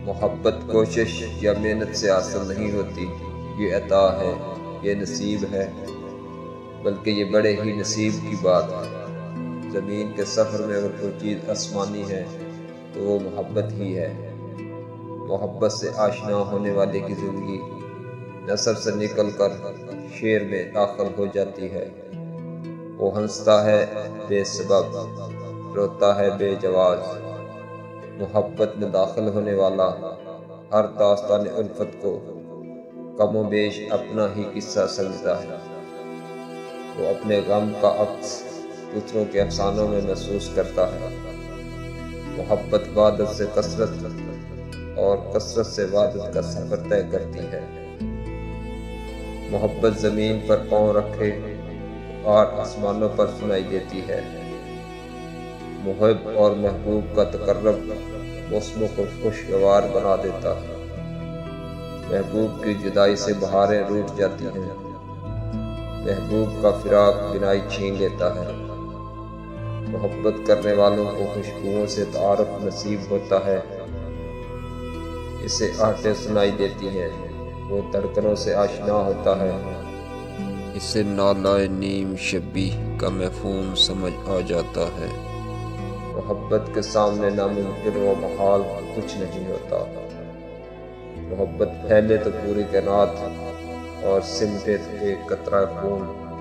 محبت کوشش یا محنت سے حاصل نہیں ہوتی، یہ عطا ہے، یہ نصیب ہے، بلکہ یہ بڑے ہی نصیب کی بات ہے۔ زمین کے سفر میں اگر کوئی چیز آسمانی ہے تو وہ محبت ہی ہے۔ محبت سے آشنا ہونے والے کی زندگی نثر سے نکل کر شعر میں داخل ہو جاتی ہے۔ وہ ہنستا ہے بے سبب، روتا ہے بے جواز۔ محبت میں داخل ہونے والا ہر داستان الفت کو کم و بیش اپنا ہی قصہ سمجھتا ہے۔ وہ اپنے غم کا عکس دوسروں کے افسانوں میں محسوس کرتا ہے۔ محبت وحدت سے کثرت اور کثرت سے وحدت کا سفر طے کرتی ہے۔ محبت زمین پر پاؤں رکھے اور آسمانوں پر سنائی دیتی ہے۔ محب اور محبوب کا تقرب موسموں کو خوشگوار بنا دیتا ہے۔ محبوب کی جدائی سے بہاریں روٹھ جاتی ہیں، محبوب کا فراق بینائی چھین لیتا ہے۔ محبت کرنے والوں کو خوشبوؤں سے تعارف نصیب ہوتا ہے، اسے آہٹیں سنائی دیتی ہیں، وہ دھڑکنوں سے آشنا ہوتا ہے، اسے نالائے نیم شبی کا مفہوم سمجھ آ جاتا ہے۔ محبت کے سامنے ناممکن و محال کچھ نہیں ہوتا۔ محبت پھیلے تو پوری کائنات اور سمٹے تو ایک قطرہ خون۔